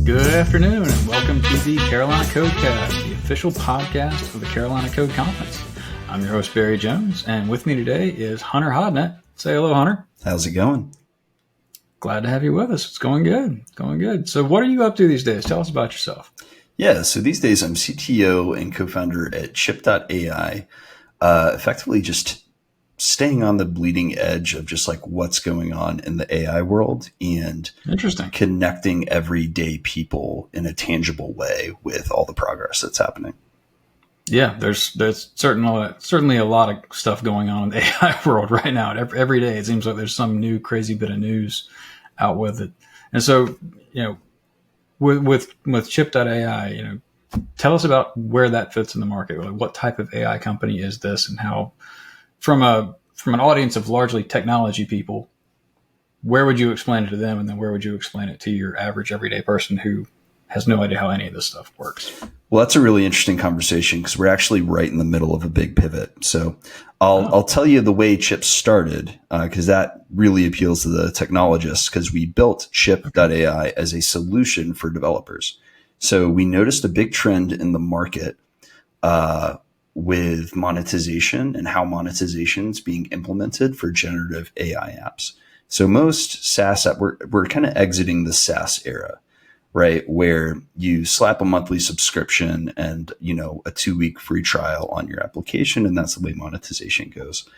Good afternoon, and welcome to the Carolina Codecast, the official podcast of the Carolina Code Conference. I'm your host, Barry Jones, and with me today is Hunter Hodnett. Say hello, Hunter. How's it going? Glad to have you with us. It's going good. Going good. So what are you up to these days? Tell us about yourself. Yeah, so these days I'm CTO and co-founder at Chipp.AI, effectively just staying on the bleeding edge of just like what's going on in the AI world and connecting everyday people in a tangible way with all the progress that's happening. Yeah, there's certainly a lot of stuff going on in the AI world right now. Every day it seems like there's some new crazy bit of news out with it. And so, with Chipp.AI, tell us about where that fits in the market. Like, what type of AI company is this, and how, from an audience of largely technology people, where would you explain it to them, and then where would you explain it to your average everyday person who has no idea how any of this stuff works? Well, that's a really interesting conversation because we're actually right in the middle of a big pivot. So I'll tell you the way Chipp started, because that really appeals to the technologists, because we built Chipp.AI as a solution for developers. So we noticed a big trend in the market with monetization and how monetization is being implemented for generative AI apps. So most SaaS we're kind of exiting the SaaS era, right? Where you slap a monthly subscription and, a 2-week free trial on your application. And that's the way monetization goes.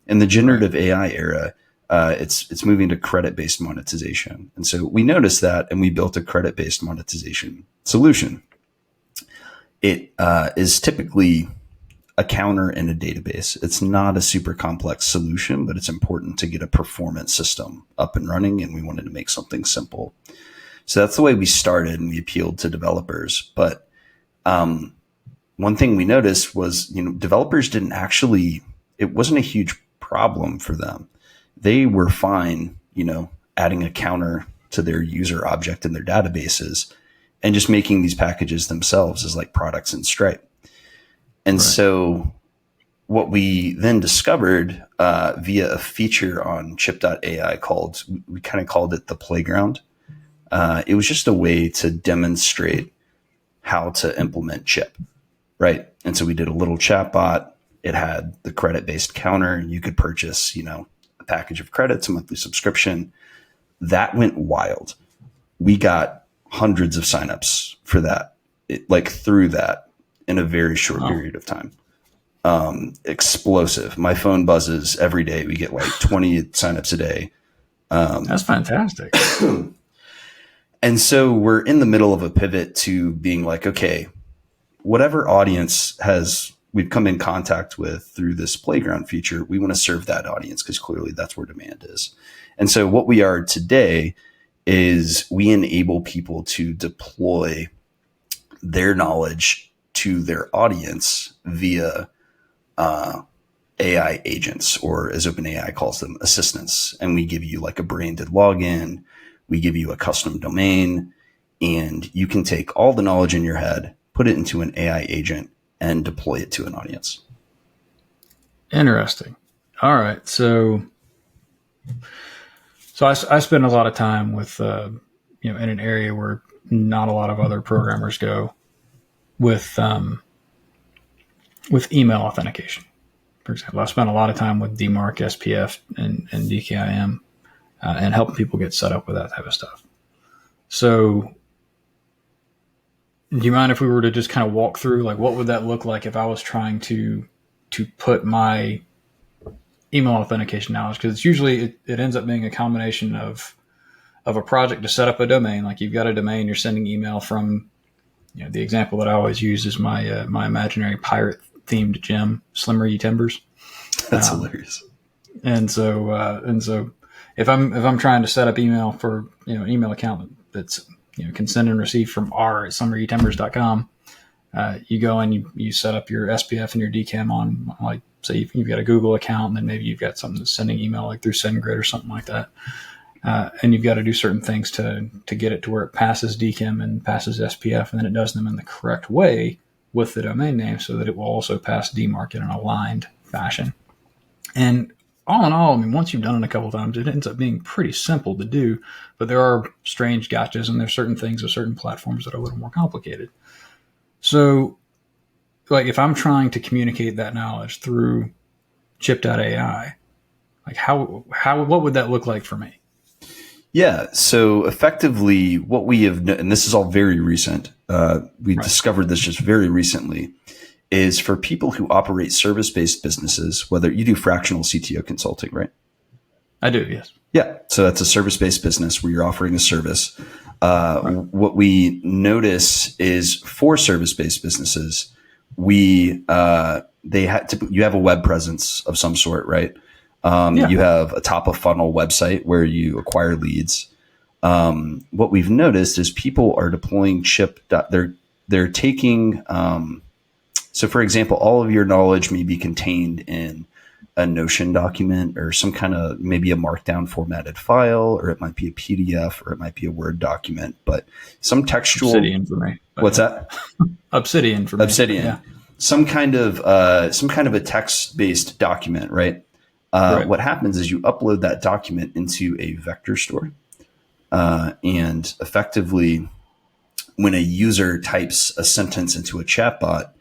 In the generative AI era, it's moving to credit-based monetization. And so we noticed that, and we built a credit-based monetization solution. It is typically a counter in a database. It's not a super complex solution, but it's important to get a performance system up and running, and we wanted to make something simple. So that's the way we started, and we appealed to developers. But one thing we noticed was, developers didn't actually, it wasn't a huge problem for them. They were fine, adding a counter to their user object in their databases and just making these packages themselves as like products in Stripe. And so what we then discovered via a feature on Chipp.AI we kind of called it the playground. It was just a way to demonstrate how to implement Chipp, right? And so we did a little chatbot. It had the credit-based counter. You could purchase, a package of credits, a monthly subscription. That went wild. We got hundreds of signups for that, through that in a very short period of time. Explosive. My phone buzzes every day. We get like 20 signups a day. That's fantastic. And so we're in the middle of a pivot to being like, okay, whatever audience we've come in contact with through this playground feature, we want to serve that audience because clearly that's where demand is. And so what we are today is we enable people to deploy their knowledge to their audience via AI agents, or as OpenAI calls them, assistants. And we give you like a branded login. We give you a custom domain, and you can take all the knowledge in your head, put it into an AI agent, and deploy it to an audience. Interesting. All right. So I spend a lot of time with, in an area where not a lot of other programmers go, with email authentication. For example, I spent a lot of time with DMARC, SPF, and DKIM, and helping people get set up with that type of stuff. So do you mind if we were to just kind of walk through, like, what would that look like if I was trying to put my email authentication knowledge? Because it's usually, it ends up being a combination of a project to set up a domain. Like, you've got a domain, you're sending email from, the example that I always use is my imaginary pirate themed gem, Slimmer Ye Timbers. That's hilarious. And so if I'm trying to set up email for, an email account that's, can send and receive from r@slimmeryetimbers.com, you go and you set up your SPF and your DKIM on, like, say you've got a Google account, and then maybe you've got something that's sending email like through SendGrid or something like that. And you've got to do certain things to get it to where it passes DKIM and passes SPF, and then it does them in the correct way with the domain name so that it will also pass DMARC in an aligned fashion. And all in all, I mean, once you've done it a couple of times, it ends up being pretty simple to do. But there are strange gotchas, and there's certain things with certain platforms that are a little more complicated. So, like, if I'm trying to communicate that knowledge through Chipp.AI, like what would that look like for me? Yeah. So effectively, what we have, and this is all very recent, we discovered this just very recently, is for people who operate service-based businesses, whether you do fractional CTO consulting, right? I do, yes. Yeah. So that's a service-based business where you're offering a service. What we notice is for service-based businesses, you have a web presence of some sort, right? You have a top of funnel website where you acquire leads. What we've noticed is people are deploying Chipp. They're taking, so for example, all of your knowledge may be contained in a Notion document or some kind of maybe a markdown formatted file, or it might be a PDF, or it might be a Word document, but some textual. Obsidian for me. What's that? Obsidian for me. Obsidian. Yeah. Some kind of a text-based document, right? What happens is you upload that document into a vector store. And effectively, when a user types a sentence into a chatbot,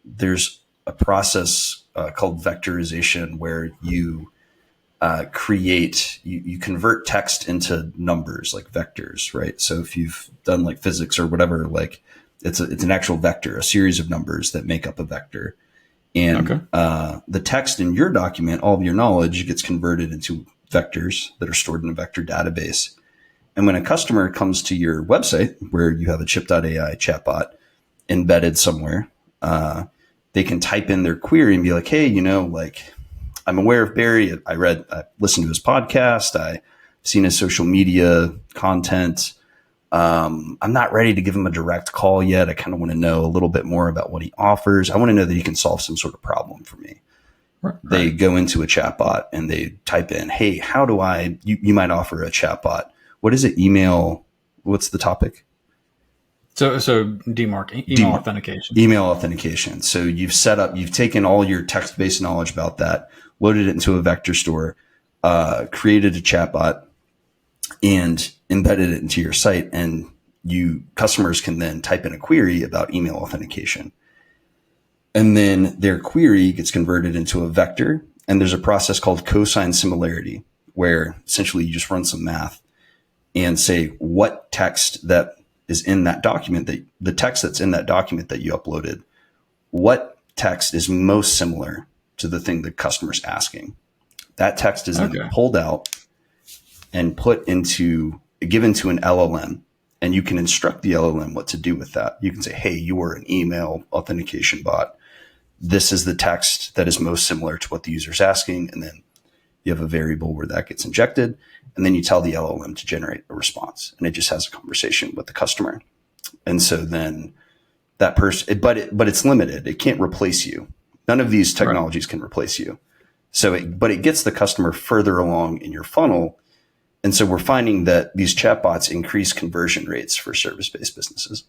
there's a process called vectorization where you you convert text into numbers like vectors, right? So if you've done like physics or whatever, like it's an actual vector, a series of numbers that make up a vector. And the text in your document, all of your knowledge gets converted into vectors that are stored in a vector database. And when a customer comes to your website where you have a Chipp.AI chatbot embedded somewhere, they can type in their query and be like, hey, I'm aware of Barry. I listened to his podcast. I've seen his social media content. I'm not ready to give him a direct call yet. I kind of want to know a little bit more about what he offers. I want to know that he can solve some sort of problem for me. Right. They go into a chatbot and they type in, hey, how do you might offer a chatbot. What is it? Email. What's the topic? So email authentication. Email authentication. So you've taken all your text-based knowledge about that, loaded it into a vector store, created a chatbot, and embedded it into your site. And customers can then type in a query about email authentication. And then their query gets converted into a vector. And there's a process called cosine similarity, where essentially you just run some math and say what text that is in that document, the text that's in that document that you uploaded, what text is most similar to the thing the customer's asking. That text is then pulled out and given to an LLM, and you can instruct the LLM what to do with that. You can say, hey, you are an email authentication bot. This is the text that is most similar to what the user's asking. And then you have a variable where that gets injected. And then you tell the LLM to generate a response, and it just has a conversation with the customer. And so then that person, but it's limited. It can't replace you. None of these technologies can replace you. But it gets the customer further along in your funnel. And so we're finding that these chatbots increase conversion rates for service-based businesses.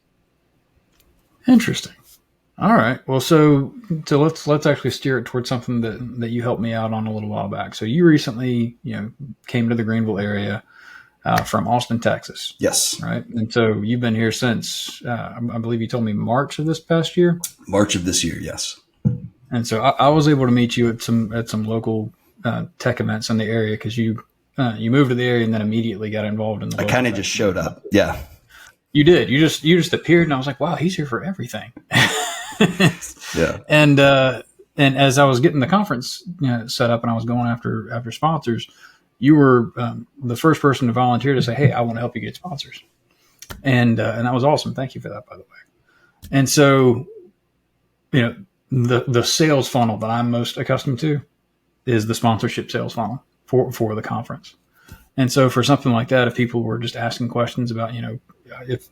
Interesting. All right. Well, so let's actually steer it towards something that you helped me out on a little while back. So you recently, came to the Greenville area from Austin, Texas. Yes. Right. And so you've been here since I believe you told me March of this past year. March of this year, yes. And so I was able to meet you at some local tech events in the area because you moved to the area and then immediately got involved in the. I kind of just showed up. Yeah. You did. You just appeared, and I was like, wow, he's here for everything. Yeah. And as I was getting the conference set up and I was going after sponsors, you were the first person to volunteer to say, hey, I want to help you get sponsors. And that was awesome. Thank you for that, by the way. And so, the sales funnel that I'm most accustomed to is the sponsorship sales funnel for the conference. And so for something like that, if people were just asking questions about, if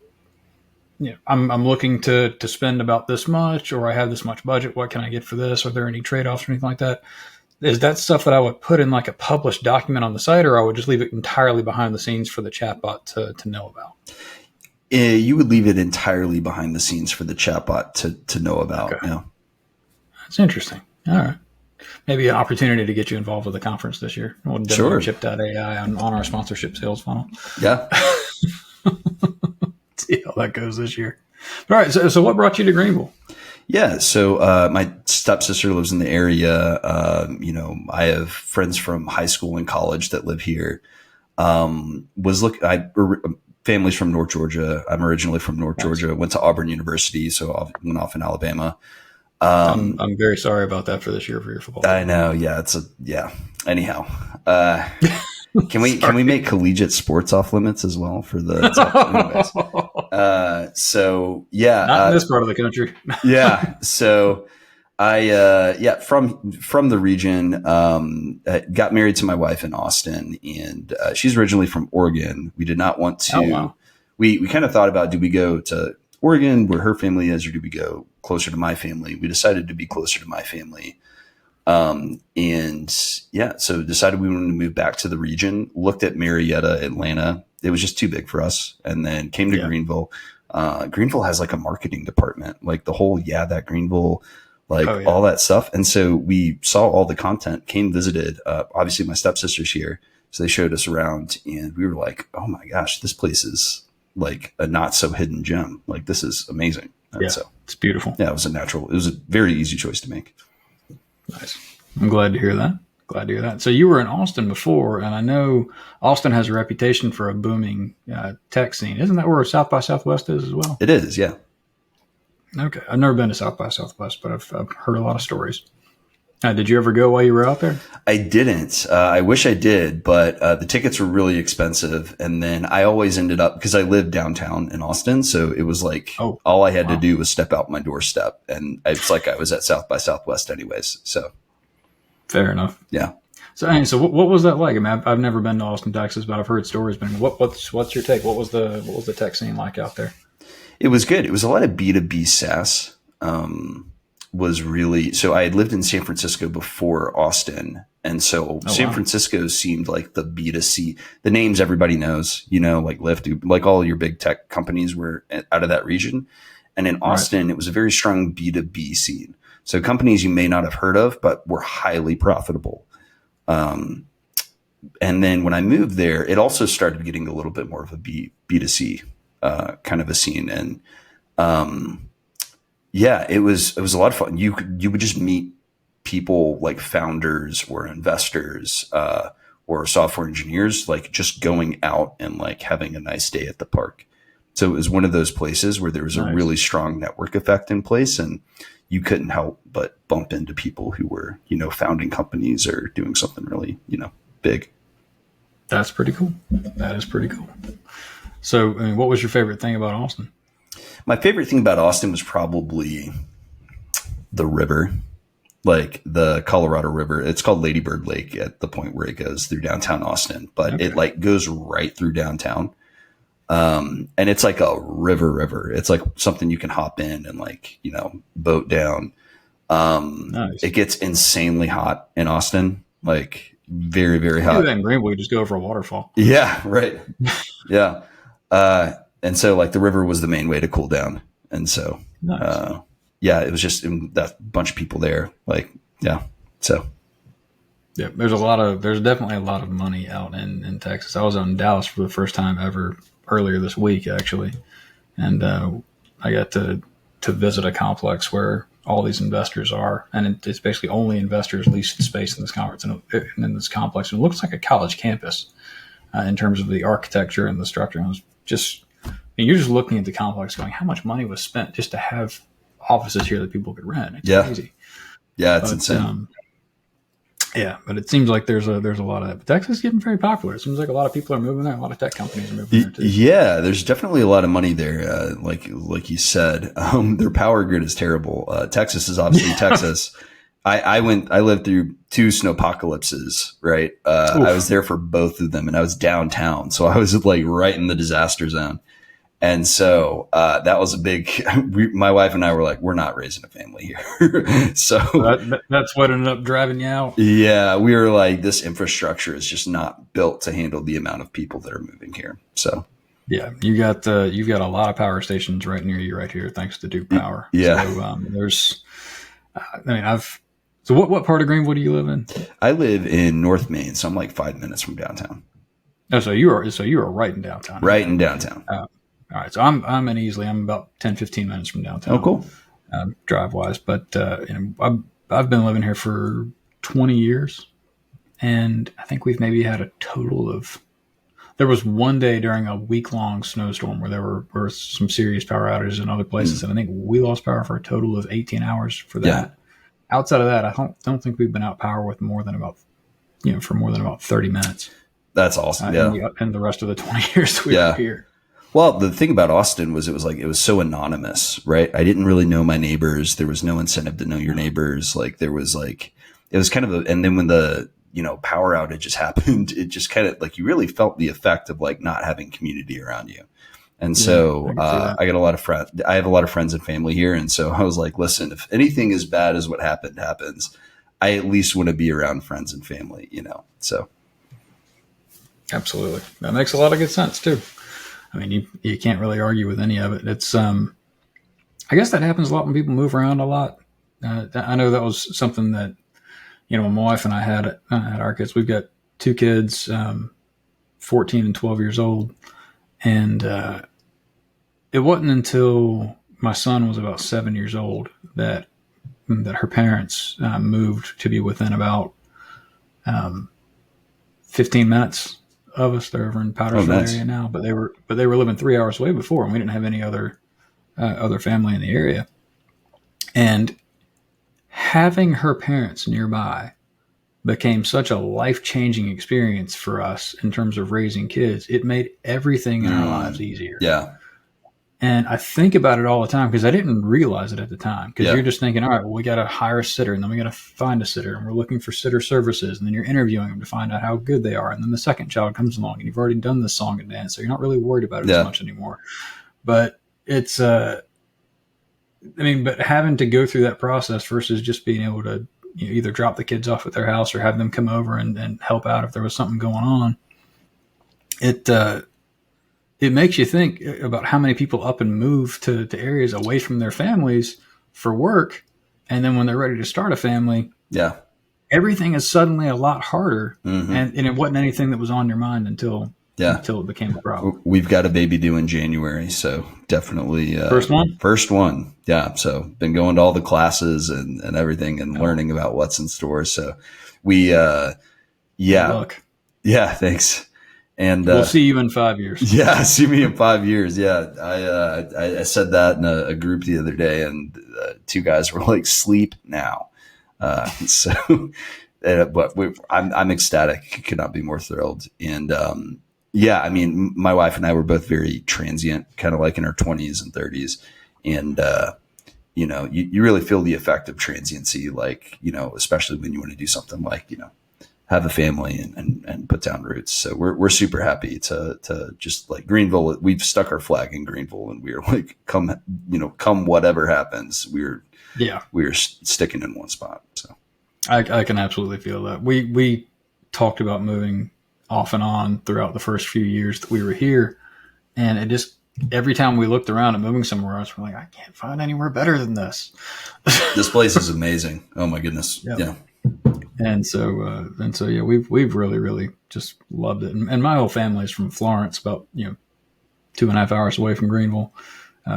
I'm looking to spend about this much, or I have this much budget, what can I get for this? Are there any trade-offs or anything like that? Is that stuff that I would put in like a published document on the site, or I would just leave it entirely behind the scenes for the chatbot to know about? You would leave it entirely behind the scenes for the chatbot to know about. Okay. Yeah. That's interesting. All right. maybe an opportunity to get you involved with the conference this year. We'll Sure. Chipp.AI on our sponsorship sales funnel. Yeah. See how that goes this year. All right. So what brought you to Greenville? Yeah. So my stepsister lives in the area. I have friends from high school and college that live here. Families from North Georgia. I'm originally from North Georgia. Went to Auburn University, so I went off in Alabama. I'm very sorry about that for this year for your football. I know. Yeah. Anyhow, can we make collegiate sports off limits as well for the? Anyways. Not in this part of the country. Yeah. So from the region, got married to my wife in Austin, and she's originally from Oregon. We did not want to. Oh, wow. We kind of thought about, do we go to Oregon where her family is, or do we go closer to my family? We decided to be closer to my family. So decided we wanted to move back to the region, looked at Marietta, Atlanta. It was just too big for us. And then came to Greenville. Greenville has like a marketing department, like the whole, that Greenville, all that stuff. And so we saw all the content, came, visited, obviously my stepsister's here. So they showed us around, and we were like, oh my gosh, this place is like a not so hidden gem. Like, this is amazing. And so it's beautiful. Yeah, it was a very easy choice to make. Nice. I'm glad to hear that. So you were in Austin before, and I know Austin has a reputation for a booming tech scene. Isn't that where South by Southwest is as well? It is, yeah. Okay. I've never been to South by Southwest, but I've heard a lot of stories. Did you ever go while you were out there? I didn't. I wish I did, but the tickets were really expensive. And then I always ended up, because I lived downtown in Austin, so it was like all I had to do was step out my doorstep. And it's like I was at South by Southwest anyways. So fair enough. Yeah. So what was that like? I mean, I've never been to Austin, Texas, but I've heard stories. But what's your take? What was the tech scene like out there? It was good. It was a lot of B2B SaaS. So I had lived in San Francisco before Austin. And so San Francisco seemed like the B2C, the names everybody knows, like Lyft, like all your big tech companies were out of that region. And in Austin, It was a very strong B2B scene. So companies you may not have heard of, but were highly profitable. And then when I moved there, it also started getting a little bit more of a B2C kind of a scene. And it was a lot of fun. You would just meet people like founders or investors or software engineers, like just going out and like having a nice day at the park. So it was one of those places where there was a really strong network effect in place, and you couldn't help but bump into people who were, founding companies or doing something really, big. That's pretty cool. That is pretty cool. So, I mean, what was your favorite thing about Austin? My favorite thing about Austin was probably the river, like the Colorado River. It's called Lady Bird Lake at the point where it goes through downtown Austin, but it like goes right through downtown. And it's like a river. It's like something you can hop in and like, boat down. Nice. It gets insanely hot in Austin, like very, very hot. Do that in Greenville, you just go over a waterfall. Yeah. Right. Yeah. And so like the river was the main way to cool down. And so, it was just that bunch of people there. Like, yeah. So. Yeah, there's definitely a lot of money out in Texas. I was out in Dallas for the first time ever earlier this week, actually. And I got to visit a complex where all these investors are. And it's basically only investors leased space in this conference and in this complex. And it looks like a college campus in terms of the architecture and the structure. And it was just, you're just looking at the complex going, how much money was spent just to have offices here that people could rent? It's crazy. Yeah, it's insane. But it seems like there's a lot of that. But Texas is getting very popular. It seems like a lot of people are moving there. A lot of tech companies are moving there too. Yeah, there's definitely a lot of money there. Like you said, their power grid is terrible. Texas is obviously Texas. I lived through 2 snowpocalypses, right? I was there for both of them, and I was downtown. So I was like right in the disaster zone. And so that was a big, my wife and I were like, we're not raising a family here. So that's what ended up driving you out. Yeah. We were like, this infrastructure is just not built to handle the amount of people that are moving here. So yeah, you've got a lot of power stations right near you right here, thanks to Duke Power. Yeah. So So what part of Greenville do you live in? I live in North Main, so I'm like 5 minutes from downtown. Oh, so you are right in downtown. Right in downtown. All right. So I'm in Easley. I'm about 10, 15 minutes from downtown. Oh, cool. Drive wise, but I've been living here for 20 years, and I think we've maybe had a total of. There was one day during a week-long snowstorm where there were some serious power outages in other places, and I think we lost power for a total of 18 hours for that. Yeah. Outside of that, I don't think we've been out power with more than about 30 minutes. That's awesome. And the rest of the 20 years we were here. Well, the thing about Austin was it was so anonymous, right? I didn't really know my neighbors. There was no incentive to know your neighbors. Like it was kind of and then when the power outages happened, it just kind of like you really felt the effect of like not having community around you. And so I got a lot of friends. I have a lot of friends and family here, and so I was like, listen, if anything as bad as what happened happens, I at least want to be around friends and family, So absolutely, that makes a lot of good sense too. I mean, you can't really argue with any of it. It's I guess that happens a lot when people move around a lot. I know that was something that when my wife and I had our kids. We've got two kids, 14 and 12 years old, and it wasn't until my son was about 7 years old that her parents moved to be within about 15 minutes of us. They're over in Powdersville area now, but they were living 3 hours away before, and we didn't have any other family in the area. And having her parents nearby became such a life-changing experience for us in terms of raising kids. It made everything in our lives easier. Yeah. And I think about it all the time because I didn't realize it at the time. Because you're just thinking, all right, well, we got to hire a sitter, and then we got to find a sitter, and we're looking for sitter services, and then you're interviewing them to find out how good they are. And then the second child comes along, and you've already done this song and dance, so you're not really worried about it as much anymore. But it's, but having to go through that process versus just being able to either drop the kids off at their house or have them come over and help out if there was something going on, it makes you think about how many people up and move to areas away from their families for work. And then when they're ready to start a family, everything is suddenly a lot harder. Mm-hmm. And it wasn't anything that was on your mind until it became a problem. We've got a baby due in January. So definitely first one. Yeah. So been going to all the classes and everything and learning about what's in store. So we, Good luck. Yeah, thanks. And we'll see you in 5 years. Yeah, see me in 5 years. Yeah, I said that in a group the other day, and two guys were like, "Sleep now." So, but I'm ecstatic. Could not be more thrilled. And I mean, my wife and I were both very transient, kind of like in our 20s and 30s, and you really feel the effect of transiency, like especially when you want to do something like have a family and put down roots. So we're super happy to just like Greenville. We've stuck our flag in Greenville, and we're like, come whatever happens, we're sticking in one spot. So I can absolutely feel that. We talked about moving off and on throughout the first few years that we were here. And it just, every time we looked around at moving somewhere else, we're like, I can't find anywhere better than this. This place is amazing. Oh my goodness. Yeah. And so we've really, really just loved it. And my whole family is from Florence, about 2.5 hours away from Greenville,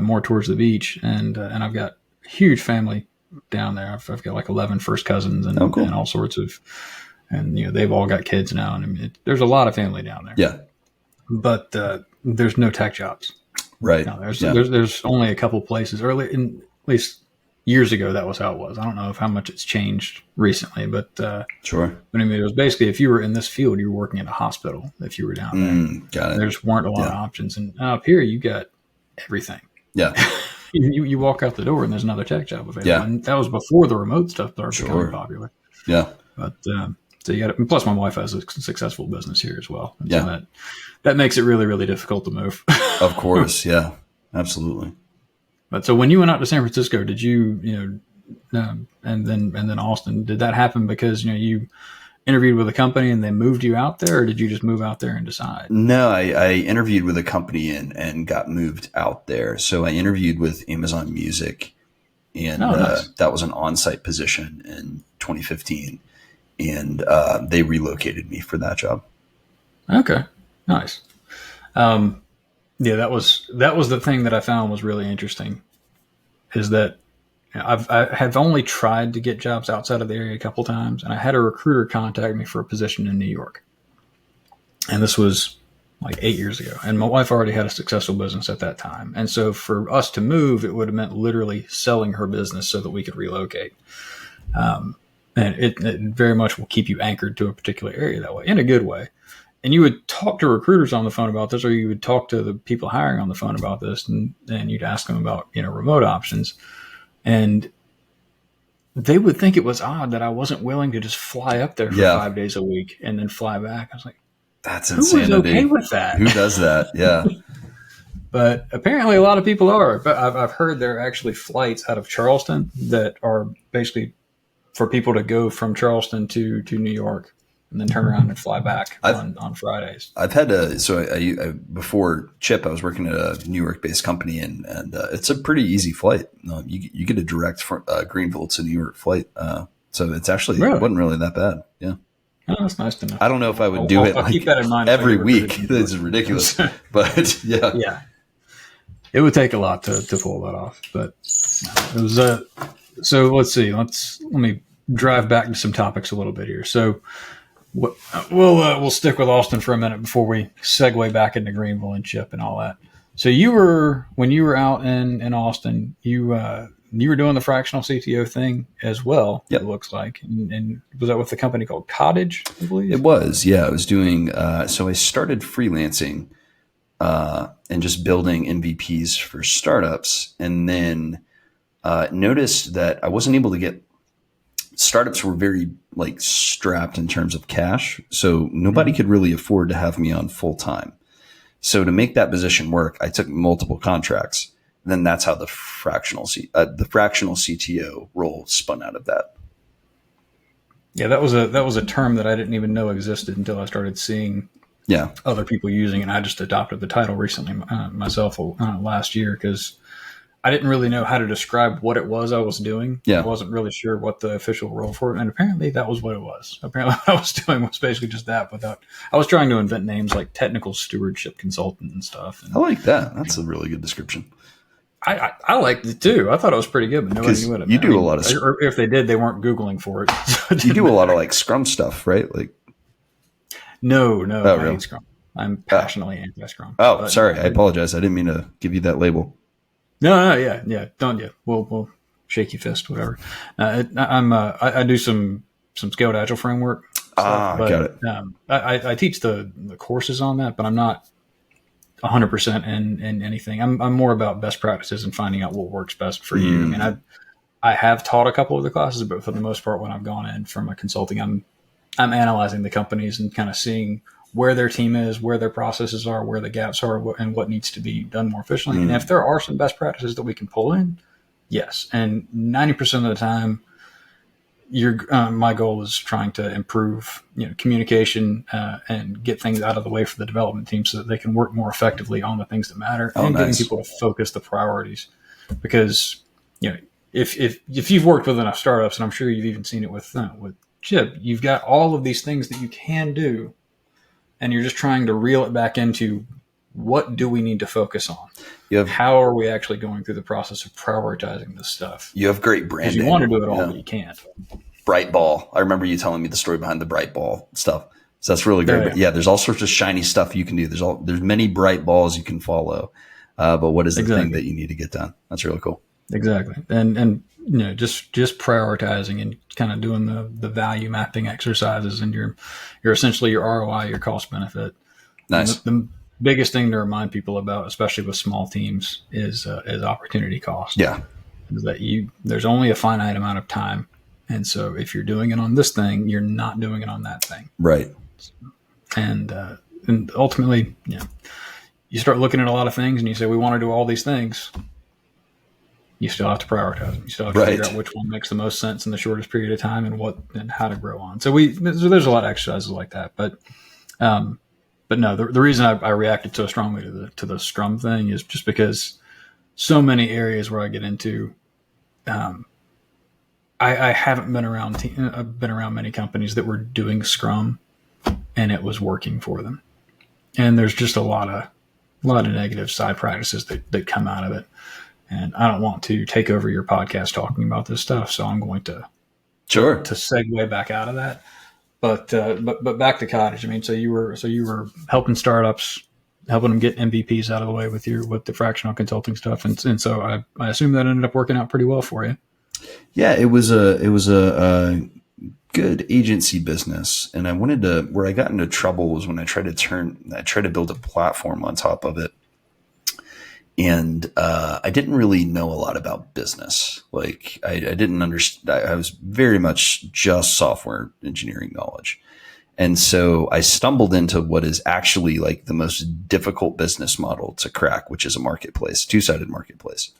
more towards the beach. And I've got a huge family down there. I've got like 11 first cousins and all sorts of, and they've all got kids now. And I mean, there's a lot of family down there. Yeah. But there's no tech jobs. Right. No, there's only a couple places, or at least years ago, that was how it was. I don't know how much it's changed recently, but sure. But I mean, it was basically, if you were in this field, you were working at a hospital. If you were down there, got it. There just weren't a lot of options. And up here, you got everything. Yeah. you walk out the door and there's another tech job available. Yeah. And that was before the remote stuff started becoming popular. Yeah. But so you got it. Plus, my wife has a successful business here as well. And yeah. So that makes it really, really difficult to move. Of course. Yeah. Absolutely. But so when you went out to San Francisco, did you, and then Austin, did that happen because, you interviewed with a company and they moved you out there, or did you just move out there and decide? No, I interviewed with a company and got moved out there. So I interviewed with Amazon Music, and nice. That was an on-site position. And 2015, and they relocated me for that job. Okay, nice. Yeah, that was the thing that I found was really interesting, is that I have only tried to get jobs outside of the area a couple times, and I had a recruiter contact me for a position in New York, and this was like 8 years ago, and my wife already had a successful business at that time, and so for us to move, it would have meant literally selling her business so that we could relocate. And it very much will keep you anchored to a particular area that way, in a good way. And you would talk to recruiters on the phone about this, or you would talk to the people hiring on the phone about this, and you'd ask them about, remote options. And they would think it was odd that I wasn't willing to just fly up there for 5 days a week and then fly back. I was like, that's insanity. Who is okay with that? Who does that? Yeah. But apparently a lot of people are. But I've heard there are actually flights out of Charleston that are basically for people to go from Charleston to New York and then turn around and fly back on Fridays. I've had I before Chipp, I was working at a New York-based company, and it's a pretty easy flight. You get a direct Greenville to New York flight, so it's actually It wasn't really that bad. Yeah, oh, that's nice to know. I don't know if I would do it. I'll keep that in mind every week. This is ridiculous, but yeah, yeah, it would take a lot to pull that off. But it was so let's see. Let me drive back to some topics a little bit here. So. We'll stick with Austin for a minute before we segue back into Greenville and Chipp and all that. So when you were out in Austin, you were doing the fractional CTO thing as well. Yep. It looks like, and was that with a company called Cottage, I believe? It was, yeah. I was doing. So I started freelancing and just building MVPs for startups, and then noticed that I wasn't able to get. Startups were very strapped in terms of cash. So nobody could really afford to have me on full time. So to make that position work, I took multiple contracts. And then that's how the fractional CTO role spun out of that. Yeah, that was a term that I didn't even know existed until I started seeing other people using it. And I just adopted the title recently myself last year because I didn't really know how to describe what it was I was doing. Yeah. I wasn't really sure what the official role for it. And apparently that was what it was. Apparently what I was doing was basically just that I was trying to invent names like technical stewardship consultant and stuff. And I like that. That's a really good description. I liked it too. I thought it was pretty good, but nobody knew it. You do a lot of, or if they did, they weren't Googling for it. You do a lot of Scrum stuff, right? No, I really? Hate Scrum. I'm passionately anti-Scrum. Oh, sorry. I apologize. I didn't mean to give you that label. No, yeah. Don't you? We'll shake your fist, whatever. I do some scaled agile framework. Got it. I teach the courses on that, but I'm not 100% in anything. I'm more about best practices and finding out what works best for you. I mean, I have taught a couple of the classes, but for the most part, when I've gone in from a consulting, I'm analyzing the companies and kind of seeing where their team is, where their processes are, where the gaps are, and what needs to be done more efficiently. And if there are some best practices that we can pull in, yes. And 90% of the time, my goal is trying to improve, communication and get things out of the way for the development team so that they can work more effectively on the things that matter and getting people to focus the priorities. Because, if you've worked with enough startups, and I'm sure you've even seen it with Chipp, you've got all of these things that you can do. And you're just trying to reel it back into what do we need to focus on? How are we actually going through the process of prioritizing this stuff? You have great branding. You want to do it all, but you can't. Bright ball. I remember you telling me the story behind the bright ball stuff. So that's really great. Yeah, there's all sorts of shiny stuff you can do. There's many bright balls you can follow. But what is the thing that you need to get done? That's really cool. Exactly. And just prioritizing and kind of doing the value mapping exercises, and you're essentially your ROI, your cost benefit. Nice. The biggest thing to remind people about, especially with small teams, is opportunity cost. Yeah. Is that there's only a finite amount of time. And so if you're doing it on this thing, you're not doing it on that thing. Right. And ultimately, you start looking at a lot of things and you say, we want to do all these things. You still have to prioritize them. You still have to figure out which one makes the most sense in the shortest period of time and how to grow on. So there's a lot of exercises like that, but no, the reason I reacted so strongly to the Scrum thing is just because so many areas where I get into, I haven't been around I've been around many companies that were doing Scrum and it was working for them. And there's just a lot of negative side practices that come out of it. And I don't want to take over your podcast talking about this stuff, so I'm going to segue back out of that. But back to Cottage. I mean, so you were helping startups, helping them get MVPs out of the way with the fractional consulting stuff, and so I assume that ended up working out pretty well for you. Yeah, it was a good agency business, and where I got into trouble was when I tried to build a platform on top of it. And I didn't really know a lot about business. Like I didn't understand. I was very much just software engineering knowledge. And so I stumbled into what is actually like the most difficult business model to crack, which is a marketplace, two-sided marketplace.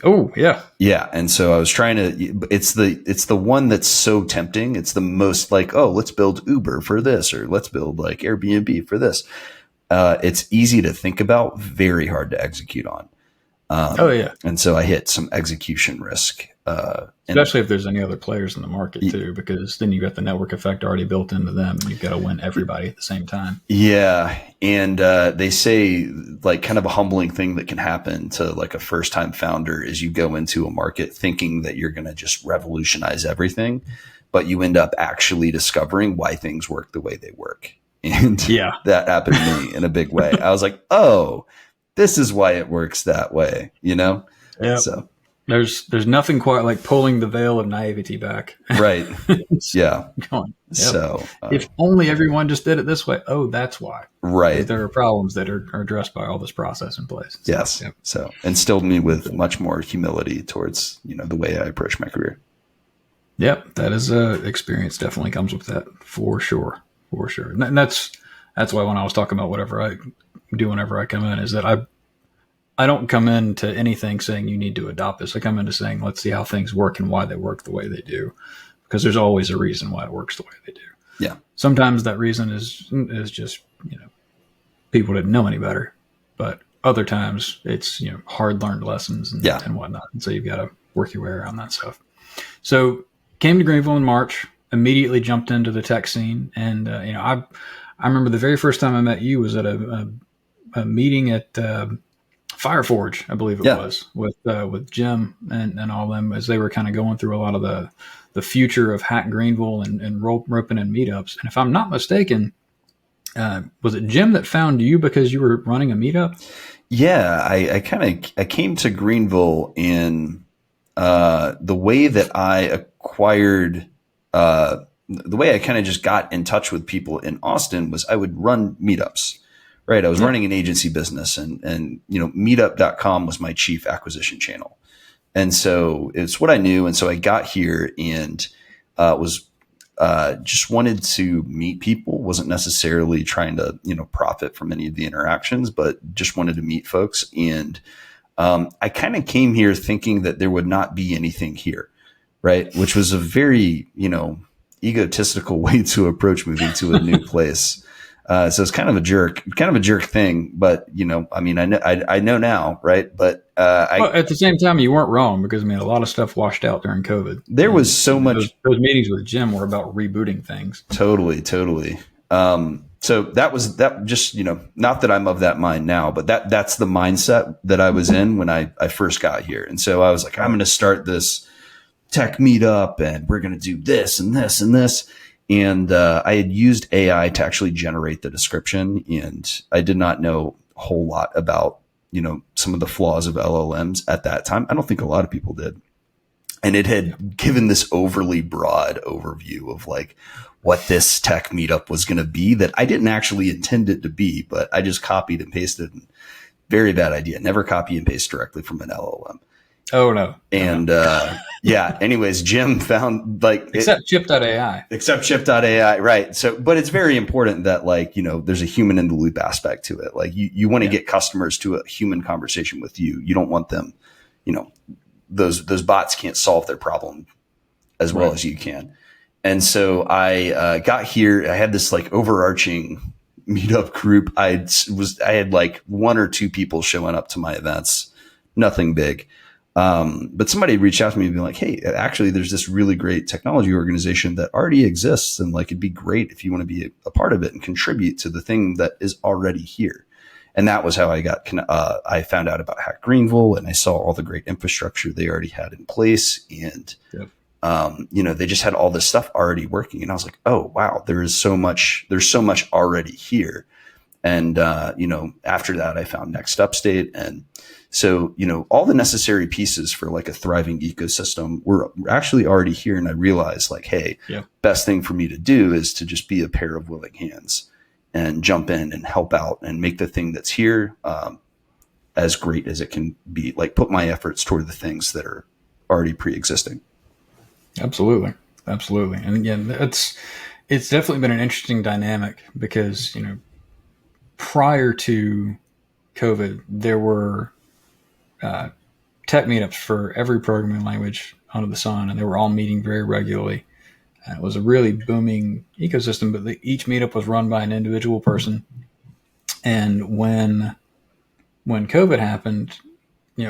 Oh, yeah. Yeah. And so I was trying to, it's the one that's so tempting. It's the most like, oh, let's build Uber for this, or let's build like Airbnb for this. It's easy to think about, very hard to execute on. Oh yeah. And so I hit some execution risk. Especially if there's any other players in the market too, because then you got the network effect already built into them and you've got to win everybody at the same time. Yeah. And they say like kind of a humbling thing that can happen to like a first time founder is you go into a market thinking that you're going to just revolutionize everything, but you end up actually discovering why things work the way they work. And that happened to me in a big way. I was like, oh, this is why it works that way, you know? Yeah. So there's nothing quite like pulling the veil of naivety back. Right. Yeah. Going, yep. So if only everyone just did it this way. Oh, that's why. Right. There are problems that are addressed by all this process in place. So, yes. Yep. So instilled me with much more humility towards, the way I approach my career. Yep. That is experience definitely comes with that for sure. For sure. And that's why when I was talking about whatever I do whenever I come in is that I don't come into anything saying you need to adopt this. I come into saying, let's see how things work and why they work the way they do, because there's always a reason why it works the way they do. Yeah. Sometimes that reason is just, people didn't know any better, but other times it's, hard learned lessons and whatnot. And so you've got to work your way around that stuff. So came to Greenville in March. Immediately jumped into the tech scene. And, I remember the very first time I met you was at a meeting at Fireforge, I believe it was, with Jim and all them as they were kind of going through a lot of the future of Hack Greenville and roping in meetups. And if I'm not mistaken, was it Jim that found you because you were running a meetup? Yeah, I came to Greenville in the way that I acquired the way I kind of just got in touch with people in Austin was I would run meetups, right? I was running an agency business and meetup.com was my chief acquisition channel. And so it's what I knew. And so I got here and was just wanted to meet people, wasn't necessarily trying to, profit from any of the interactions, but just wanted to meet folks. And I kind of came here thinking that there would not be anything here. Right. Which was a very, egotistical way to approach moving to a new place. So it's kind of a jerk thing, but I know now. Right. But, at the same time, you weren't wrong because a lot of stuff washed out during COVID. There was so much. Those meetings with Jim were about rebooting things. Totally. So that just, not that I'm of that mind now, but that's the mindset that I was in when I first got here. And so I was like, I'm going to start this tech meetup and we're going to do this and this and this. And I had used AI to actually generate the description. And I did not know a whole lot about, some of the flaws of LLMs at that time. I don't think a lot of people did. And it had given this overly broad overview of like what this tech meetup was going to be that I didn't actually intend it to be, but I just copied and pasted. Very bad idea. Never copy and paste directly from an LLM. Oh no. And anyways, Jim found except Chipp.AI. Except Chipp.AI, right. So but it's very important that there's a human in the loop aspect to it. Like you want to get customers to a human conversation with you. You don't want them, those bots can't solve their problem as well as you can. And so I got here, I had this overarching meetup group. I had one or two people showing up to my events, nothing big. But somebody reached out to me and be like, hey, actually, there's this really great technology organization that already exists. And like, it'd be great if you want to be a part of it and contribute to the thing that is already here. And that was how I found out about Hack Greenville, and I saw all the great infrastructure they already had in place. And, Yep. They just had all this stuff already working. And I was like, oh, wow, there's so much already here. And, after that, I found Upstate. And so, all the necessary pieces for like a thriving ecosystem were actually already here. And I realized like, hey, best thing for me to do is to just be a pair of willing hands and jump in and help out and make the thing that's here as great as it can be. Like put my efforts toward the things that are already pre-existing. Absolutely. And again, it's definitely been an interesting dynamic because, prior to COVID, there were tech meetups for every programming language under the sun, and they were all meeting very regularly. It was a really booming ecosystem, but each meetup was run by an individual person. And when COVID happened,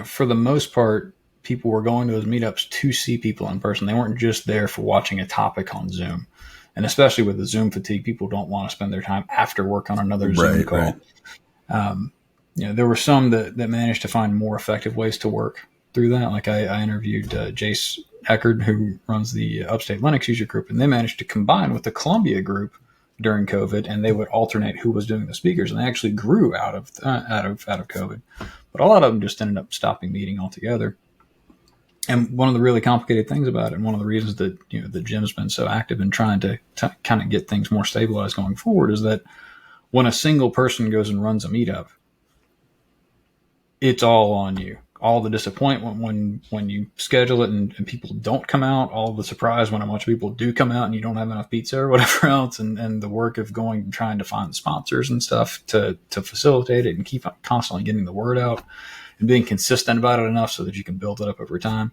for the most part, people were going to those meetups to see people in person. They weren't just there for watching a topic on Zoom. And especially with the Zoom fatigue, people don't want to spend their time after work on another Zoom call. Right. There were some that managed to find more effective ways to work through that. Like I interviewed Jace Eckerd, who runs the Upstate Linux user group, and they managed to combine with the Columbia group during COVID, and they would alternate who was doing the speakers, and they actually grew out of COVID. But a lot of them just ended up stopping meeting altogether. And one of the really complicated things about it, and one of the reasons that the Jim's been so active in trying to kind of get things more stabilized going forward, is that when a single person goes and runs a meetup, it's all on you. All the disappointment when you schedule it and people don't come out, all the surprise when a bunch of people do come out and you don't have enough pizza or whatever else, and the work of going and trying to find sponsors and stuff to facilitate it and keep constantly getting the word out and being consistent about it enough so that you can build it up over time.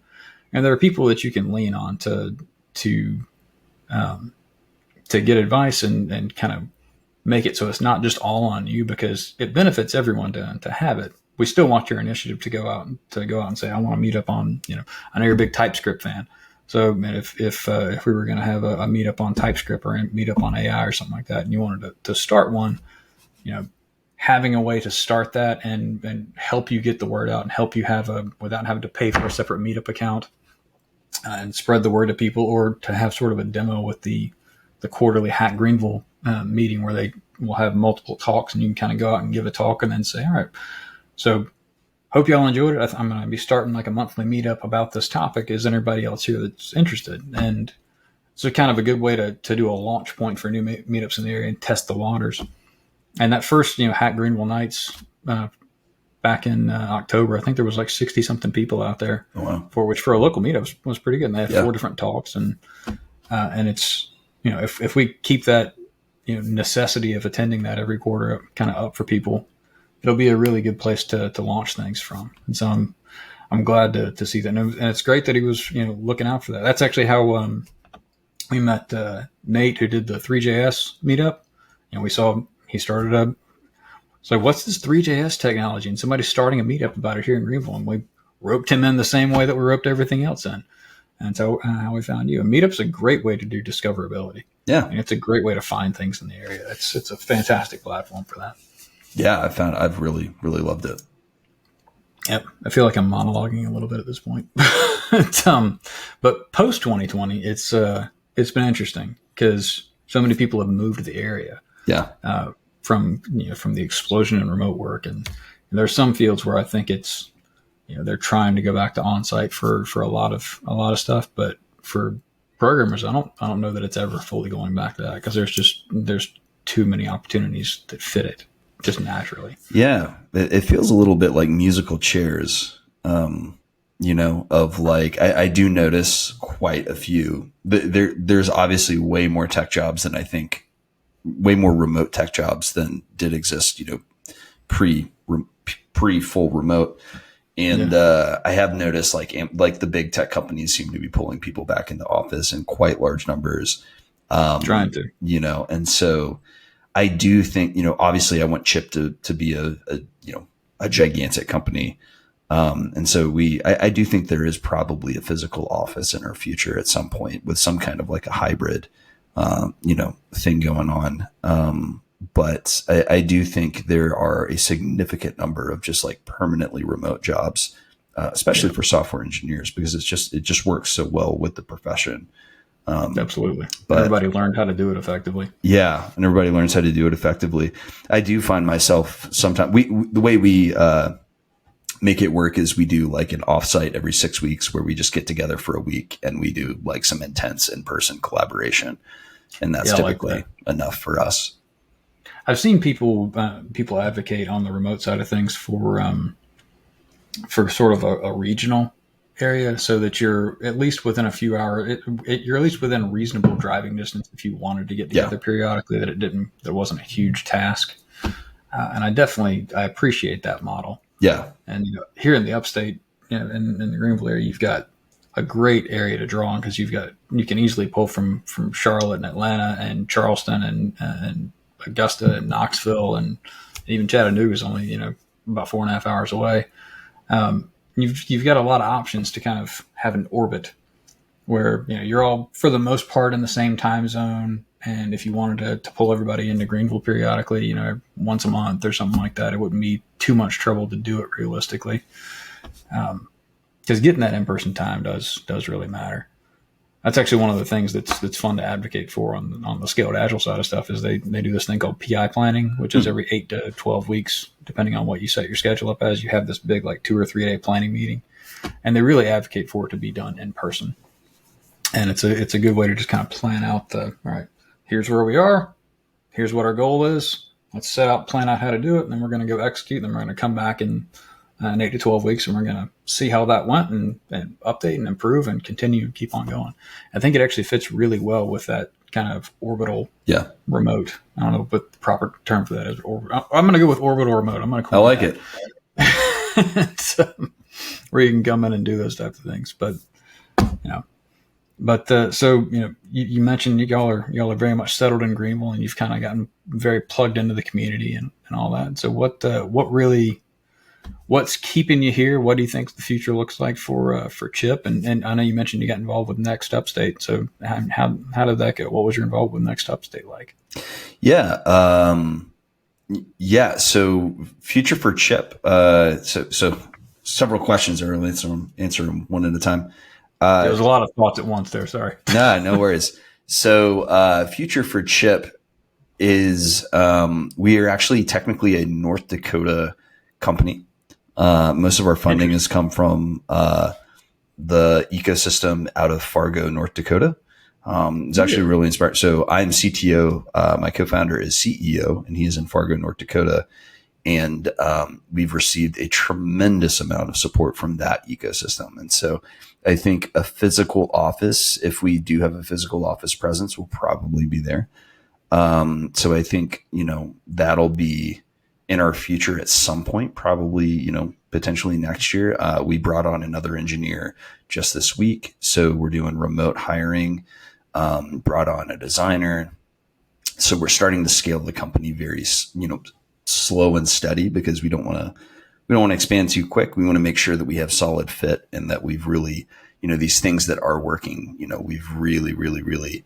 And there are people that you can lean on to get advice and kind of make it so it's not just all on you, because it benefits everyone to have it. We still want your initiative to go out and say, I want to meet up on, I know you're a big TypeScript fan. So if we were going to have a meetup on TypeScript or a meetup on AI or something like that, and you wanted to start one, having a way to start that and help you get the word out and help you without having to pay for a separate meetup account and spread the word to people, or to have sort of a demo with the quarterly Hack Greenville meeting where they will have multiple talks and you can kind of go out and give a talk and then say, all right, so hope y'all enjoyed it. I'm going to be starting like a monthly meetup about this topic. Is anybody else here that's interested? And it's kind of a good way to do a launch point for new meetups in the area and test the waters. And that first, Hack Greenville nights back in October, I think there was like 60 something people out there. Oh, wow. For a local meetup was pretty good. And they had 4 different talks, and it's, if we keep that, necessity of attending that every quarter kind of up for people, it'll be a really good place to launch things from. And so I'm glad to see that. And it's great that he was, looking out for that. That's actually how we met Nate, who did the 3JS meetup. We saw he started so what's this 3JS technology? And somebody's starting a meetup about it here in Greenville. And we roped him in the same way that we roped everything else in. And so how we found you. And Meetup's a great way to do discoverability. Yeah. It's a great way to find things in the area. It's a fantastic platform for that. Yeah, I've really, really loved it. Yep. I feel like I'm monologuing a little bit at this point. But post 2020, it's been interesting because so many people have moved to the area. Yeah. From the explosion in remote work, and there's some fields where I think it's, they're trying to go back to on-site for a lot of stuff, but for programmers, I don't know that it's ever fully going back to that, because there's too many opportunities that fit it just naturally. Yeah, it feels a little bit like musical chairs. Of like, I do notice quite a few. There's obviously way more tech jobs than I think, way more remote tech jobs than did exist, pre full remote. And I have noticed like the big tech companies seem to be pulling people back into office in quite large numbers. Trying to, and so I do think, obviously I want Chipp to be a gigantic company. And so I do think there is probably a physical office in our future at some point with some kind of like a hybrid, thing going on. But I do think there are a significant number of just like permanently remote jobs, especially for software engineers, because it just works so well with the profession. Absolutely. But everybody learned how to do it effectively. Yeah. And everybody learns how to do it effectively. I do find myself sometimes the way we, make it work is we do like an offsite every 6 weeks where we just get together for a week and we do like some intense in-person collaboration. And that's typically enough for us. I've seen people advocate on the remote side of things for sort of a regional area, so that you're at least within a few hours. You're at least within reasonable driving distance if you wanted to get together periodically. There wasn't a huge task, and I appreciate that model. Yeah, and here in the Upstate, in the Greenville area, you've got a great area to draw on because you can easily pull from Charlotte and Atlanta and Charleston and Augusta and Knoxville, and even Chattanooga is only about 4.5 hours away. You've got a lot of options to kind of have an orbit where you're all for the most part in the same time zone. And if you wanted to pull everybody into Greenville periodically, once a month or something like that, it wouldn't be too much trouble to do it realistically. Because getting that in-person time does really matter. That's actually one of the things that's fun to advocate for on the scaled agile side of stuff is they do this thing called PI planning, which is every 8 to 12 weeks, depending on what you set your schedule up as. You have this big like 2 or 3 day planning meeting, and they really advocate for it to be done in person. And it's a good way to just kind of plan out all right, here's where we are, here's what our goal is. Let's plan out how to do it, and then we're going to go execute. And then we're going to come back in 8 to 12 weeks, and we're going to see how that went and update and improve and continue and keep on going. I think it actually fits really well with that kind of orbital remote. I don't know what the proper term for that is. I'm going to go with orbital remote. I'm going to call it. Where you can come in and do those types of things. But, you mentioned y'all are very much settled in Greenville, and you've kind of gotten very plugged into the community and all that. So what's keeping you here? What do you think the future looks like for Chipp? And I know you mentioned you got involved with Next Upstate. So how did that go? What was your involvement with Next Upstate like? So future for Chipp. So several questions. I'll answer them one at a time. There was a lot of thoughts at once there. Sorry. No worries. So future for Chipp is we are actually technically a North Dakota company. Most of our funding has come from the ecosystem out of Fargo, North Dakota. It's actually really inspiring. So I'm CTO. My co-founder is CEO, and he is in Fargo, North Dakota. And we've received a tremendous amount of support from that ecosystem. And so I think a physical office, if we do have a physical office presence, will probably be there. So I think, that'll be in our future at some point, probably, potentially next year. We brought on another engineer just this week. So we're doing remote hiring, brought on a designer. So we're starting to scale the company very, slow and steady, because we don't want to expand too quick. We want to make sure that we have solid fit, and that we've really, these things that are working, we've really, really, really,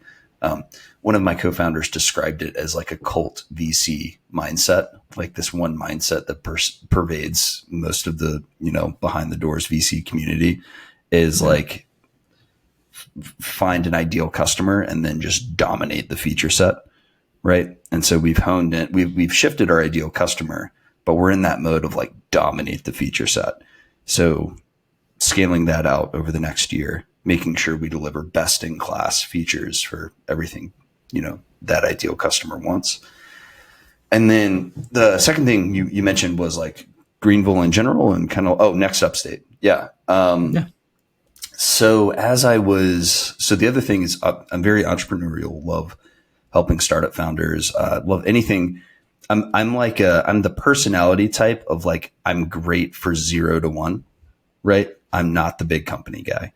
one of my co-founders described it as like a cult VC mindset, like this one mindset that pervades most of the, behind the doors VC community is like find an ideal customer and then just dominate the feature set. Right. And so we've honed it. We've shifted our ideal customer, but we're in that mode of like dominate the feature set. So scaling that out over the next year, making sure we deliver best in class features for everything, that ideal customer wants. And then the second thing you mentioned was like Greenville in general and kind of, Next Upstate. Yeah. So the other thing is I'm very entrepreneurial, love helping startup founders, love anything. I'm the personality type of like, I'm great for 0 to 1, right? I'm not the big company guy.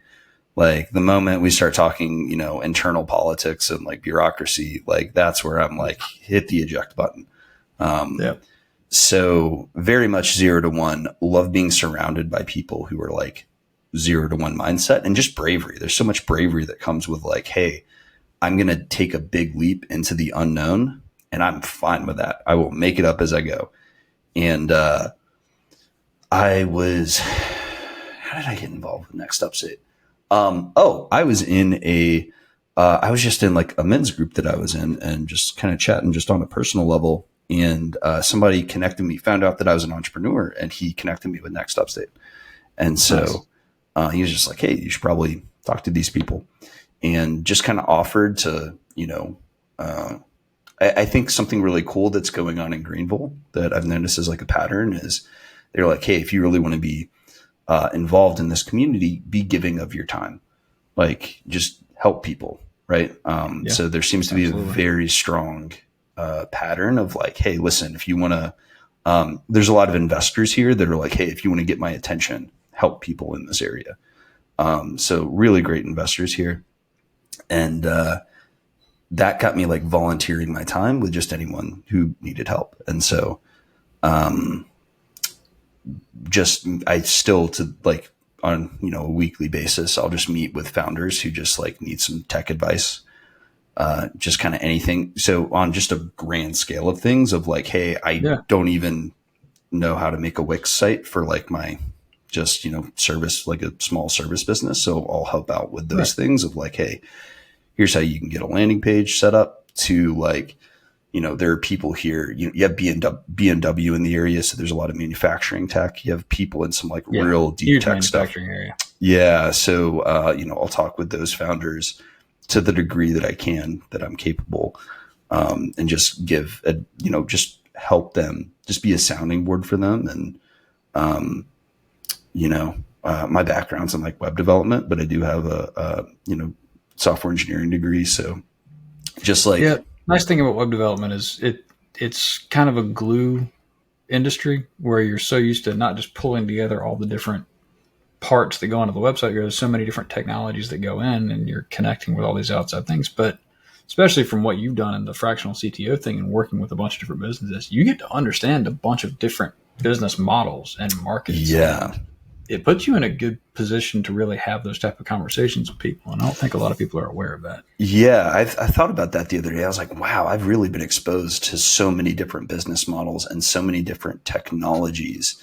Like the moment we start talking, internal politics and like bureaucracy, like that's where I'm like, hit the eject button. So very much 0 to 1, love being surrounded by people who are like 0 to 1 mindset, and just bravery. There's so much bravery that comes with like, hey, I'm going to take a big leap into the unknown, and I'm fine with that. I will make it up as I go. And I was, how did I get involved with Next Upstate? I was I was just in like a men's group that I was in, and just kind of chatting just on a personal level. And somebody connected me, found out that I was an entrepreneur, and he connected me with Next Upstate. And so he was just like, hey, you should probably talk to these people, and just kind of offered to, I think something really cool that's going on in Greenville that I've noticed as like a pattern is they're like, hey, if you really want to be involved in this community, be giving of your time, like just help people. Right. So there seems to be a very strong pattern of like, hey, listen, if you want to, there's a lot of investors here that are like, hey, if you want to get my attention, help people in this area. So really great investors here. And that got me like volunteering my time with just anyone who needed help. And so I still to like on, a weekly basis, I'll just meet with founders who just like need some tech advice, just kind of anything. So on just a grand scale of things of like, hey, I don't even know how to make a Wix site for like my just, service, like a small service business. So I'll help out with those things of like, hey, here's how you can get a landing page set up to like, there are people here, you have BMW in the area. So there's a lot of manufacturing tech. You have people in some like real deep tech stuff. Area. Yeah. So, I'll talk with those founders to the degree that I can, that I'm capable, and just give, just help them, just be a sounding board for them. And, my background's in like web development, but I do have a software engineering degree. So just like, nice thing about web development is it's kind of a glue industry where you're so used to not just pulling together all the different parts that go onto the website. There's so many different technologies that go in, and you're connecting with all these outside things. But especially from what you've done in the fractional CTO thing and working with a bunch of different businesses, you get to understand a bunch of different business models and markets. Yeah. And it puts you in a good position to really have those type of conversations with people. And I don't think a lot of people are aware of that. Yeah. I thought about that the other day. I was like, wow, I've really been exposed to so many different business models and so many different technologies,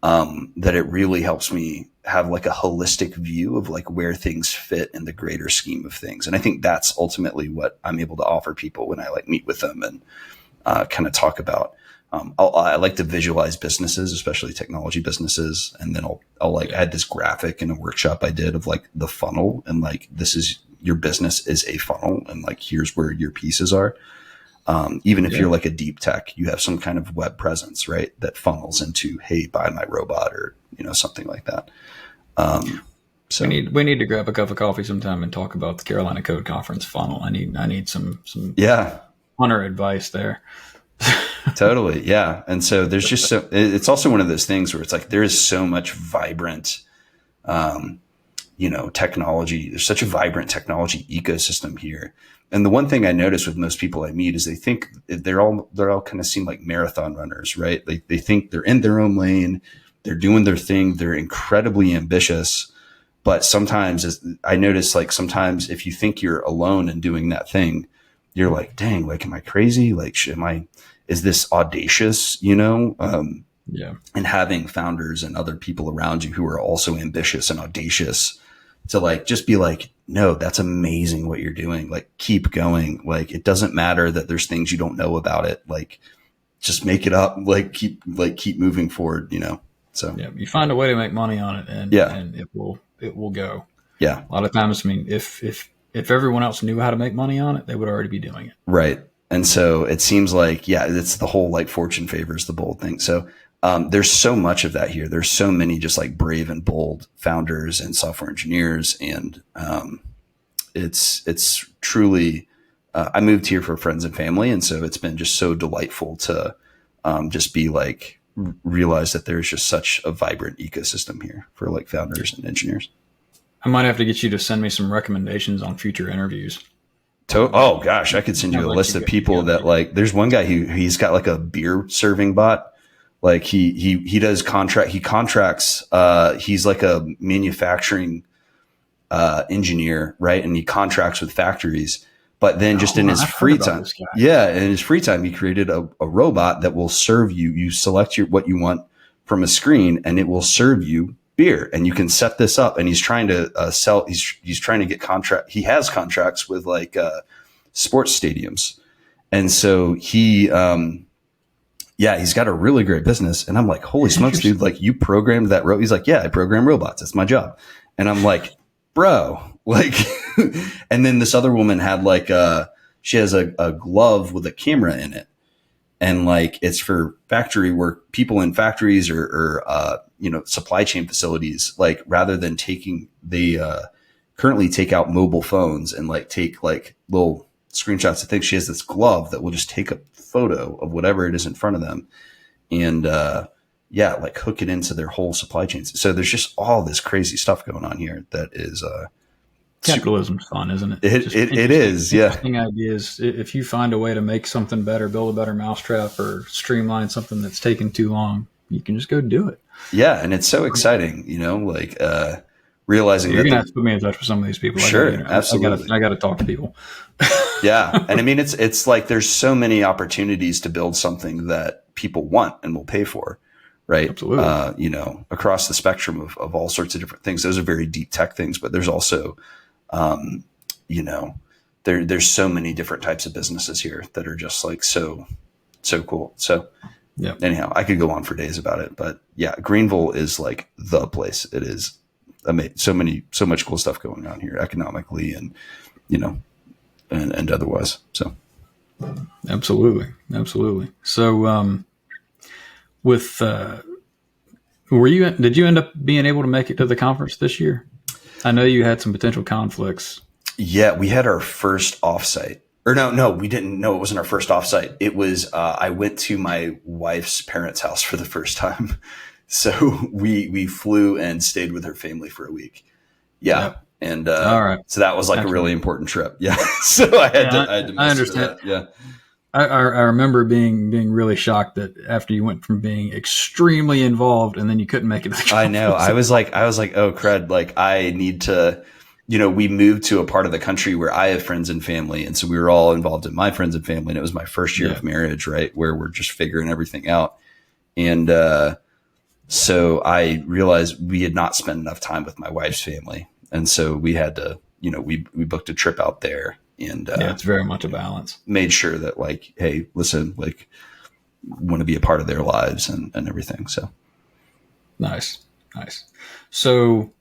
that it really helps me have like a holistic view of like where things fit in the greater scheme of things. And I think that's ultimately what I'm able to offer people when I like meet with them and kind of talk about. I like to visualize businesses, especially technology businesses. And then I had this graphic in a workshop I did of like the funnel, and like, this is your business is a funnel, and like, here's where your pieces are. Even if you're like a deep tech, you have some kind of web presence, right? That funnels into, hey, buy my robot, or, something like that. So we need to grab a cup of coffee sometime and talk about the Carolina Code Conference funnel. I need some Hunter advice there. Totally. Yeah. And so there's just it's also one of those things where it's like, there is so much vibrant, technology. There's such a vibrant technology ecosystem here. And the one thing I notice with most people I meet is they think they're all kind of seem like marathon runners, right? They think they're in their own lane. They're doing their thing. They're incredibly ambitious. But sometimes I notice, like, sometimes if you think you're alone in doing that thing, you're like, dang, like, am I crazy? Like, is this audacious, and having founders and other people around you who are also ambitious and audacious to like, just be like, no, that's amazing what you're doing. Like, keep going. Like, it doesn't matter that there's things you don't know about it. Like, just make it up. Like, keep moving forward, So you find a way to make money on it, and it will go. Yeah. A lot of times, I mean, if everyone else knew how to make money on it, they would already be doing it. Right. And so it seems like, it's the whole like fortune favors the bold thing. So there's so much of that here. There's so many just like brave and bold founders and software engineers. And it's truly, I moved here for friends and family. And so it's been just so delightful to just be like, realize that there's just such a vibrant ecosystem here for like founders and engineers. I might have to get you to send me some recommendations on future interviews. Oh gosh, I could send you a list of people that like, there's one guy he's got like a beer serving bot Like he does he contracts, he's like a manufacturing engineer, right? And he contracts with factories. But then just in his free time, in his free time, he created a robot that will serve you. You select what you want from a screen, and it will serve you beer. And you can set this up. And he's trying to sell. He's trying to get contract. He has contracts with like sports stadiums, and so he, he's got a really great business. And I'm like, holy smokes, dude! Like you programmed that robot? He's like, yeah, I program robots. That's my job. And I'm like, bro, like. And then this other woman had like she has a glove with a camera in it, and like it's for factory work, people in factories or supply chain facilities. Like rather than they currently take out mobile phones and like take like little screenshots of things. She has this glove that will just take a photo of whatever it is in front of them, and like hook it into their whole supply chains. So there's just all this crazy stuff going on here that is capitalism's fun, isn't it? It is, yeah. Interesting ideas. If you find a way to make something better, build a better mousetrap, or streamline something that's taken too long, you can just go do it. Yeah, and it's so exciting, like realizing you're gonna have to put me in touch with some of these people. Sure, absolutely. I got to talk to people. Yeah, and I mean it's like there's so many opportunities to build something that people want and will pay for. Right. Absolutely. Across the spectrum of all sorts of different things. Those are very deep tech things, but there's also, there's so many different types of businesses here that are just like so cool. So anyhow, I could go on for days about it, but yeah, Greenville is like the place. It is amazing. So much cool stuff going on here economically and, and otherwise. So. Absolutely. So, did you end up being able to make it to the conference this year? I know you had some potential conflicts. Yeah, we had our first offsite. Or no, we didn't. No, it wasn't our first offsite. It was, I went to my wife's parents' house for the first time. So we flew and stayed with her family for a week. Yeah. Yep. And all right. So that was like a really important trip. Yeah. So I had to I understand. Yeah. I remember being really shocked that after you went from being extremely involved and then you couldn't make it to the conference. I know. I was like, oh crud. Like I need to, we moved to a part of the country where I have friends and family. And so we were all involved in my friends and family. And it was my first year of marriage, right? Where we're just figuring everything out. And, so I realized we had not spent enough time with my wife's family. And so we had to, we booked a trip out there. And it's very much a balance. Made sure that like, hey, listen, like, want to be a part of their lives and everything. So nice. So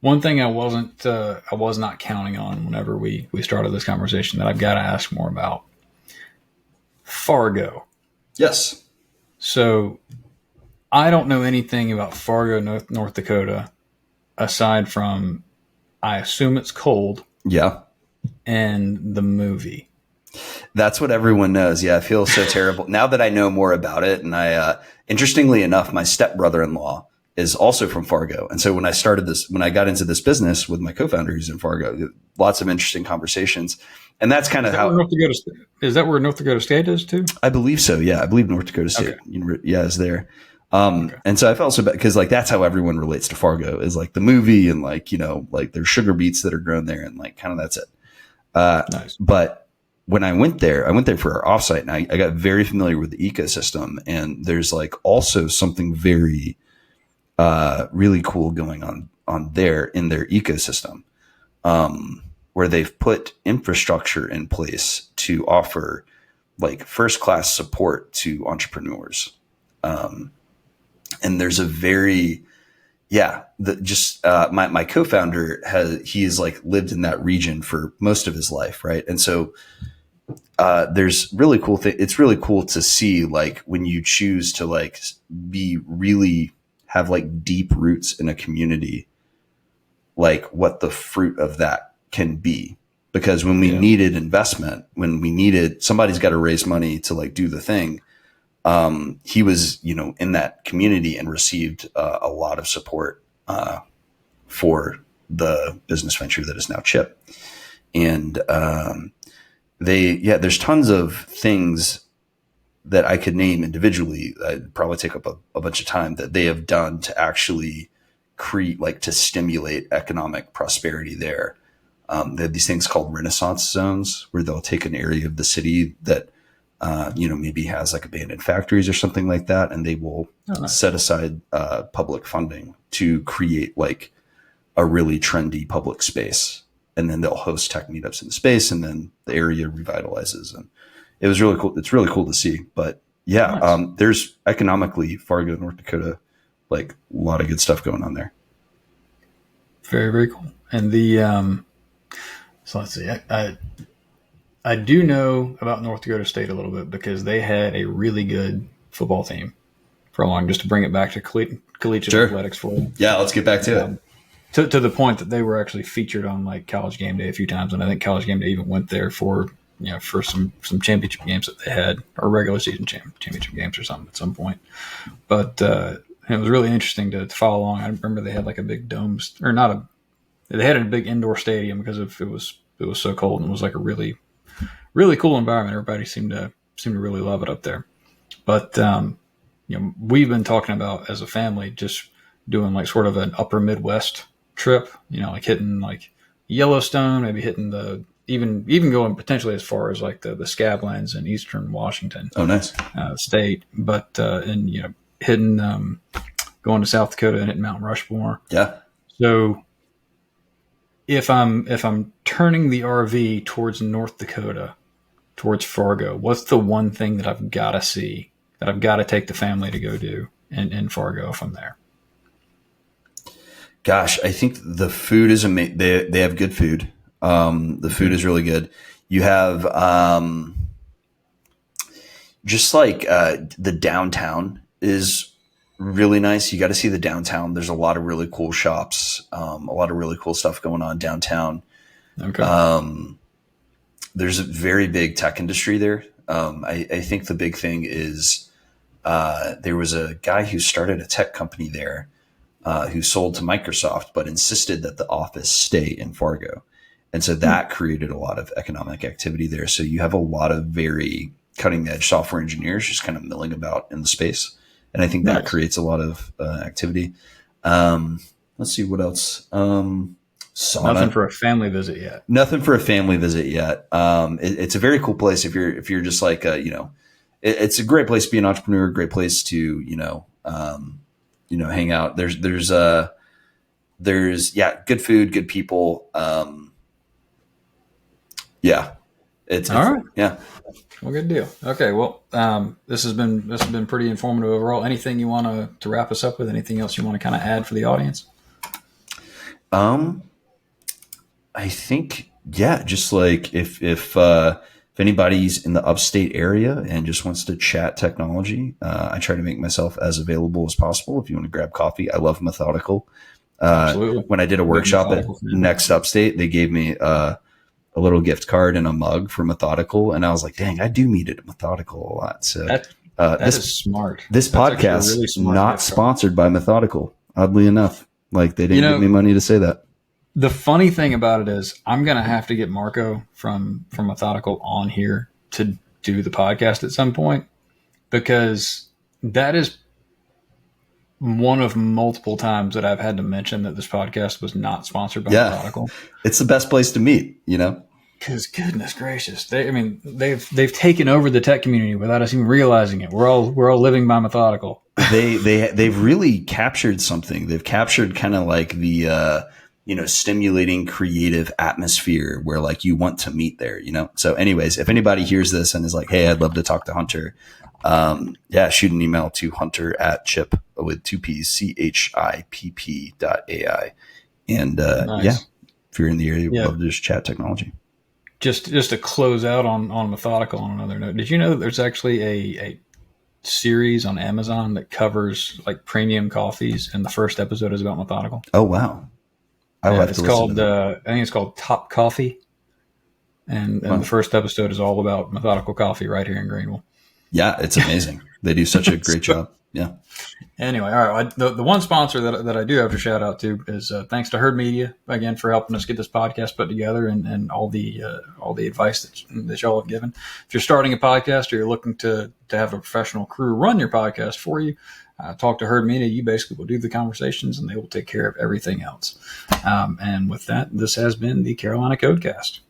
one thing I was not counting on whenever we started this conversation that I've got to ask more about, Fargo. Yes. So I don't know anything about Fargo, North Dakota, aside from I assume it's cold. Yeah. And the movie. That's what everyone knows. Yeah, I feel so terrible now that I know more about it. And I, interestingly enough, my stepbrother-in-law is also from Fargo. And so when I got into this business with my co-founder who's in Fargo, lots of interesting conversations. And that's kind of how. Is that where North Dakota State is too? I believe so. Yeah, I believe North Dakota State is there. And so I felt so bad because like that's how everyone relates to Fargo is like the movie and like, like there's sugar beets that are grown there and like kind of that's it. Nice. But when I went there for our offsite and I got very familiar with the ecosystem and there's like also something very, really cool going on there in their ecosystem, where they've put infrastructure in place to offer like first class support to entrepreneurs. And there's a very, my co-founder he's like lived in that region for most of his life. Right. And so, there's really cool thing. It's really cool to see like when you choose to like have like deep roots in a community, like what the fruit of that can be. Because when we needed investment, somebody's got to raise money to like do the thing. He was, in that community and received a lot of support for the business venture that is now Chipp. And there's tons of things that I could name individually, I'd probably take up a bunch of time, that they have done to actually create, like, to stimulate economic prosperity there. They have these things called Renaissance zones, where they'll take an area of the city that, maybe has like abandoned factories or something like that, and they will set aside public funding to create like a really trendy public space. And then they'll host tech meetups in the space, and then the area revitalizes. And it was really cool. It's really cool to see. But yeah, nice. There's economically Fargo, North Dakota, like a lot of good stuff going on there. Very, very cool. And so let's see. I do know about North Dakota State a little bit because they had a really good football team for a long, just to bring it back to collegiate athletics for them. Yeah, let's get back to it. To the point that they were actually featured on like College Game Day a few times, and I think College Game Day even went there for some championship games that they had, or regular season championship games or something at some point. But it was really interesting to follow along. I remember they had like a big dome, or not a. They had a big indoor stadium because it was so cold, and it was like a really, really cool environment. Everybody seemed to really love it up there. But we've been talking about as a family just doing like sort of an upper Midwest trip, like hitting like Yellowstone, maybe hitting the even going potentially as far as like the Scablands in eastern Washington. Oh, nice. State, but and hitting going to South Dakota and hitting Mount Rushmore. Yeah. So if I'm turning the RV towards North Dakota, towards Fargo, what's the one thing that I've got to see, that I've got to take the family to go do in Fargo if I'm there? Gosh, I think the food is amazing. They have good food. The food is really good. You have just like the downtown is really nice. You got to see the downtown. There's a lot of really cool shops, a lot of really cool stuff going on downtown. Okay. There's a very big tech industry there. I think the big thing is there was a guy who started a tech company there who sold to Microsoft, but insisted that the office stay in Fargo. And so that created a lot of economic activity there. So you have a lot of very cutting edge software engineers just kind of milling about in the space. And I think that creates a lot of activity. Let's see what else. Nothing for a family visit yet. Nothing for a family visit yet. It's a very cool place if you're just like it's a great place to be an entrepreneur. Great place to hang out. There's good food, good people. It's all right. Yeah. Well, good deal. Okay. Well, this has been pretty informative overall. Anything you want to wrap us up with? Anything else you want to kind of add for the audience? I think, just like if anybody's in the Upstate area and just wants to chat technology, I try to make myself as available as possible. If you want to grab coffee, I love Methodical. Absolutely. When I did a workshop at Next Upstate, they gave me a little gift card and a mug for Methodical, and I was like, dang, I do meet at Methodical a lot. So this is smart. This podcast really not sponsored by Methodical, oddly enough. Like they didn't give me money to say that. The funny thing about it is I'm going to have to get Marco from Methodical on here to do the podcast at some point, because that is one of multiple times that I've had to mention that this podcast was not sponsored by Methodical. It's the best place to meet, Because goodness gracious, they've taken over the tech community without us even realizing it. We're all living by Methodical. They've really captured something. They've captured kind of like the stimulating creative atmosphere where like you want to meet there. So anyways, if anybody hears this and is like, hey, I'd love to talk to Hunter, shoot an email to Hunter@Chipp with 2 P's CHIPP.AI. And nice. If you're in the area, we'd love to just chat technology. Just to close out on Methodical on another note, did you know that there's actually a series on Amazon that covers like premium coffees, and the first episode is about Methodical? Oh wow. It's called I think it's called Top Coffee. And the first episode is all about Methodical coffee right here in Greenville. Yeah, it's amazing. They do such a great job. Yeah. Anyway, all right. The one sponsor that I do have to shout out to is thanks to Herd Media again for helping us get this podcast put together and all the advice that y'all have given. If you're starting a podcast or you're looking to have a professional crew run your podcast for you, talk to Herd Media. You basically will do the conversations and they will take care of everything else. And with that, this has been the Carolina Codecast.